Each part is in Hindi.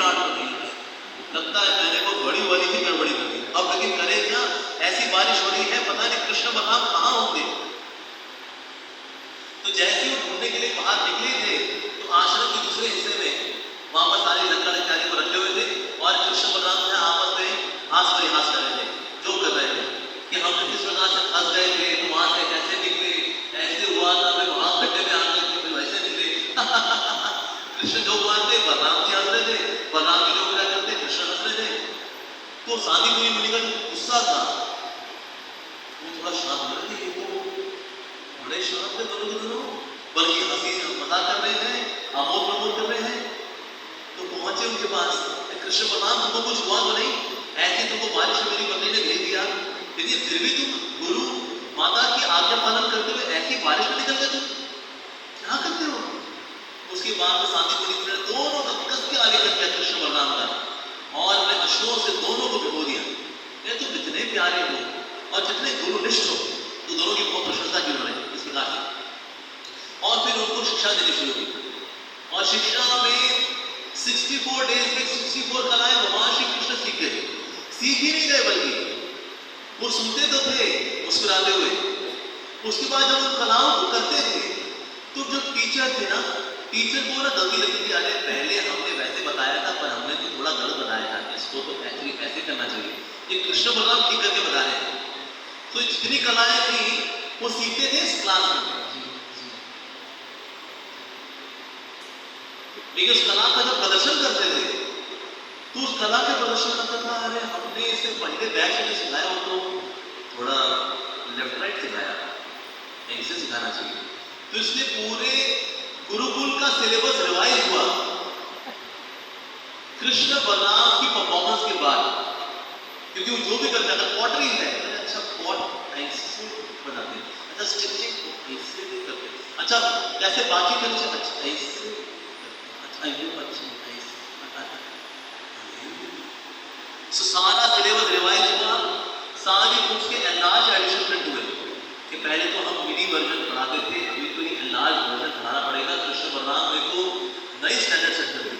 स्टार्ट हो गई है, लगता है मैंने को बड़ी वाली थी गड़बड़ी कर दी। अब लेकिन करे क्या, ऐसी बारिश हो रही है, पता नहीं कृष्ण बलराम कहाँ होंगे। तो जैसे वो ढूंढने के लिए बाहर निकले थे तो आश्रम के दूसरे हिस्से में वहां पर सारे लंका इत्यादि को रखे हुए थे और कृष्ण बलराम जो है आपस में हास परिहास कर रहे थे, जो कर रहे थे कि हम किस प्रकार से फंस गए थे, तो वहां से कैसे निकले, ऐसे हुआ था, फिर वहां गड्ढे में आ गए थे, फिर वैसे निकले। कृष्ण जो मानते बलराम जी हंस रहे थे, बलराम जी जो क्या करते कृष्ण हंस रहे थे। तो सांदीपनि मुनि का जो गुस्सा था वो थोड़ा शांत हो रहे थे, ये तो बड़े शांत थे दोनों, बल्कि हंसी मजाक कर रहे हैं, आमोद प्रमोद कर रहे हैं। तो पहुंचे उनके पास, कृष्ण बलराम तुमको कुछ हुआ तो नहीं, ऐसे तुमको बारिश में मेरी पत्नी ने भेज दिया, लेकिन फिर भी तुम गुरु माता की आज्ञा पालन करते हुए ऐसी बारिश में निकल गए, तुम क्या करते हो। उसके बाद सांदीपनि ने दोनों का कस के आलिंगन किया कृष्ण बलराम का और अपने अश्रों से दोनों को भिगो दिया। ये तुम जितने प्यारे हो और जितने गुरुनिष्ठ हो, तो दोनों की बहुत प्रशंसा की उन्होंने इस प्रकार से। और फिर उनको शिक्षा देनी शुरू की और शिक्षा में 64 डेज में 64 कलाएं भगवान श्री कृष्ण सीख गए, सीख ही नहीं गए बल्कि वो सुनते तो थे मुस्कुराते हुए। उसके बाद जब उन कलाओं को करते थे तो जो टीचर थे ना, टीचर को ना गलती लगती थी, अरे पहले हमने वैसे बताया था पर हमने तो थोड़ा गलत बताया था, इसको तो एक्चुअली ऐसे करना चाहिए। ये कृष्ण बलराम ठीक करके बता रहे हैं। तो जितनी कलाएं थी वो सीखते थे इस क्लास में, लेकिन उस कला का जब प्रदर्शन करते थे तो उस कला के प्रदर्शन करता था, अरे हमने इसे पहले बैच में सिखाया हो तो थोड़ा लेफ्ट राइट सिखाया, ऐसे सिखाना चाहिए। तो इसलिए पूरे गुरुकुल का सिलेबस रिवाइज हुआ कृष्ण बलराम की परफॉर्मेंस के बाद, क्योंकि वो जो भी करता था पॉटरी है, अच्छा पॉट ऐसे बनाते हैं, अच्छा स्टिचिंग ऐसे भी करते हैं, अच्छा कैसे बातचीत करनी चाहिए, अच्छा ऐसे, अच्छा सारा सिलेबस रिवाइज हुआ, सारी बुक्स के एनलार्ज एडिशन प्रिंट हुए कि पहले तो हम मिनी वर्जन पढ़ाते थे, अभी तो ये एनलार्ज वर्जन पढ़ाना पड़ेगा। कृष्ण बलराम ने तो नई स्टैंडर्ड सेट कर दी।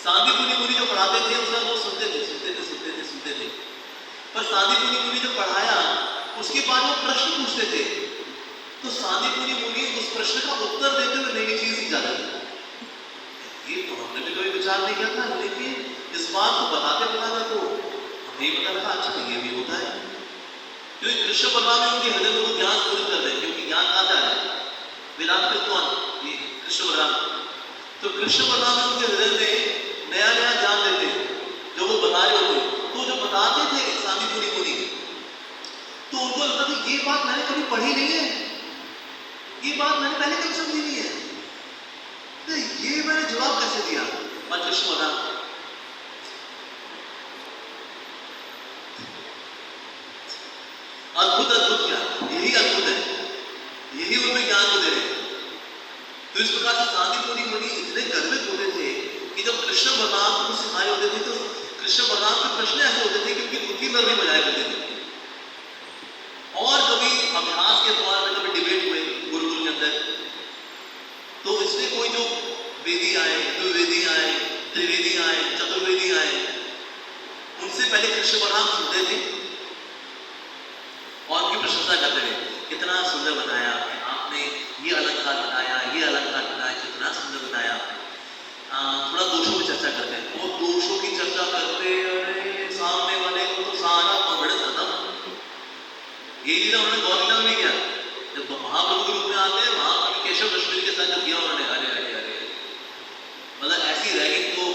सांदीपनि मुनि जो पढ़ाते थे उसका वो सुनते थे, पर सांदीपनि मुनि जो पढ़ाया उसके बाद वो प्रश्न पूछते थे, तो सांदीपनि मुनि उस प्रश्न का उत्तर देते हुए नई नई चीज सीख जाते थे। ये तो हमने भी कभी विचार नहीं किया था, लेकिन इस बात को बताते तो हमें ही पता लगा, अच्छा ये भी होता है। क्योंकि कृष्ण बलराम में उनके हृदय में वो ज्ञान पूर्ण कर रहे हैं, क्योंकि ज्ञान कहाँ जा रहा है, वेदांत के कौन, ये कृष्ण बलराम। तो कृष्ण बलराम में उनके हृदय में नया नया ज्ञान देते जो वो बता रहे होते, तो जो बताते थे सांदीपनि मुनि, तो उनको लगता था ये बात मैंने कभी पढ़ी नहीं है, ये बात मैंने पहले कभी समझी नहीं है, तो ये मैंने जवाब कैसे दिया। और कृष्ण बलराम अद्भुत अद्भुत क्या, यही अद्भुत है, यही उनमें ज्ञान को दे रहे हैं। तो इस प्रकार से सांदीपनि मुनि इतने गर्वित होते थे कि जब कृष्ण बलराम को सिखाए होते थे तो कृष्ण बलराम के प्रश्न ऐसे होते थे क्योंकि उनकी नरमी बजाय करते थे। और कभी अभ्यास के द्वारा में कभी डिबेट हुए गुरुकुल के अंदर, तो इसमें कोई जो वेदी आए, द्विवेदी आए, त्रिवेदी आए, चतुर्वेदी आए, उनसे पहले कृष्ण बलराम सुनते थे और उनकी प्रशंसा करते थे, कितना सुंदर बताया आपने, ये अलंकार बताया, ये अलंकार बताया, कितना सुंदर बताया आपने। थोड़ा दोषों की चर्चा करते हैं और दोषों की चर्चा करते सामने वाले को तो सारा पगड़ खत्म। ये लीला उन्होंने गौर लीला में किया, जब महाप्रभु के रूप में आते हैं महाप्रभु केशव कश्मीर के साथ जो किया उन्होंने, अरे अरे अरे, मतलब ऐसी रैगिंग तो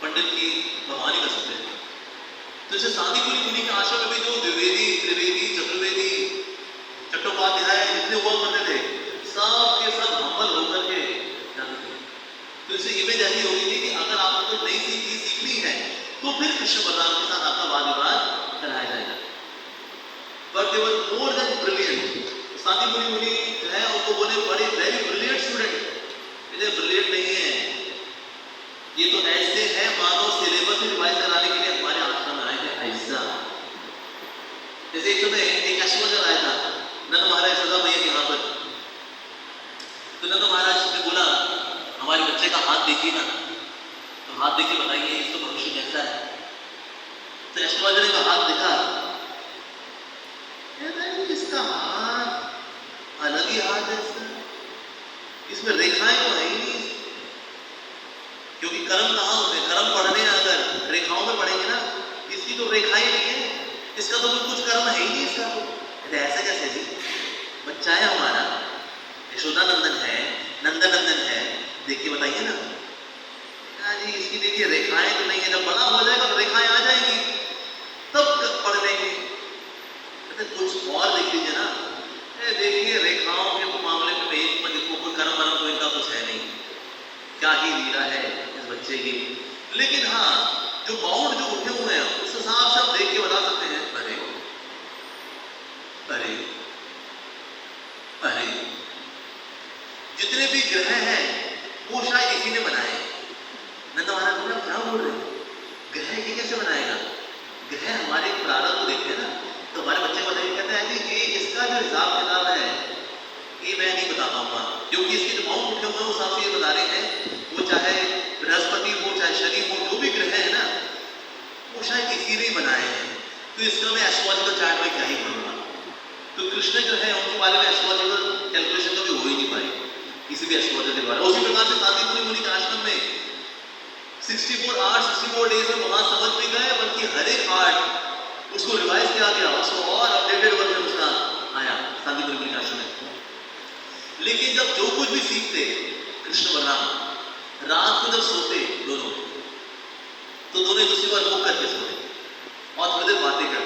पंडित की भगवान ही कर सकते हैं। तो इसे सांदीपनि मुनि के आश्रम में भी जो द्विवेदी, त्रिवेदी, चतुर्वेदी, चट्टोपाध्याय जितने हुआ करते थे, सब के सब हम्बल होकर के जाते थे। तो इससे इमेज ऐसी हो गई थी कि अगर आपको कोई नई सी चीज सीखनी है तो फिर कृष्ण बलराम के साथ आपका वाद विवाद कराया जाएगा। But they were more than brilliant. Sandipani मुनि जो है उनको बोले बड़े वेरी ब्रिलियंट स्टूडेंट, इतने ब्रिलियंट नहीं है, ये तो ऐसे है मानो सिलेबस रिवाइज कराने के लिए हमारे आश्रम आए थे। ऐसा जैसे एक समय एक ऐश्वर्य आया था नंद महाराज सदा भैया यहाँ पर, तो नंद महाराज ने बोला हमारे बच्चे का हाथ देखिए ना, तो हाथ देख के बताइए इसका भविष्य कैसा है। तो एस्ट्रोलॉजर ने हाथ देखा, इसका हाथ अलग ही हाथ है, इसमें रेखाएं तो है ही नहीं, क्योंकि कर्म कहाँ होते हैं, कर्म पढ़ने अगर रेखाओं में पढ़ेंगे ना, इसकी तो रेखाएं नहीं है, इसका तो कुछ कर्म है ही नहीं इसका। ऐसा कैसे जी, बच्चा है हमारा, यशोदा नंदन है, नंदन नंदन है, देखिए बताइए ना। जी इसकी देखिए रेखाएं तो नहीं है, जब बड़ा हो जाएगा तो रेखाएं आ जाएंगी, तब पढ़ लेंगे। कुछ और देख लीजिए ना, देखिए रेखाओं के मामले में एक कोई कर्म वर्म तो इनका कुछ है नहीं, क्या ही लीला है इस बच्चे की। लेकिन हाँ, जो बाउंड जो उठे हुए हैं उस हिसाब से आप देख के बता सकते हैं, अरे अरे अरे जितने भी ग्रह हैं वो शायद इसी ने बनाए। नंद महाराज बोला क्या बोल रहे हैं, ग्रह ये कैसे बनाएगा? ग्रह हमारे प्रारब्ध को देखते हैं ना, तो हमारे बच्चे बताइए, कहते हैं जी ये इसका जो हिसाब किताब है ये मैं नहीं बता पाऊंगा, क्योंकि इसके जो बाउंड उठे हुए हैं उस हिसाब से ये बता रहे हैं, वो चाहे बृहस्पति हो चाहे शनि हो, जो भी ग्रह है ना वो शायद इसी ने बनाए हैं। तो इसका मैं एस्ट्रोलॉजिकल चार्ट में क्या ही करूंगा। तो कृष्ण जो है उनके बारे में एस्ट्रोलॉजिकल कैलकुलेशन कभी हो ही नहीं पाई किसी भी एस्ट्रोलॉजर के द्वारा। उसी प्रकार से शांतिपुरी मुनि के आश्रम में 64 आवर्स 64 डेज में वहां समझ भी गए, बल्कि हर एक आर्ट उसको रिवाइज किया गया, उसको और अपडेटेड वर्जन उसका आया शांतिपुरी मुनि के आश्रम में। लेकिन जब जो कुछ भी सीखते कृष्ण बलराम रात को जब सोते दोनों, तो दोनों दूसरी बार मुख करके सोते और थोड़ी देर बातें करते।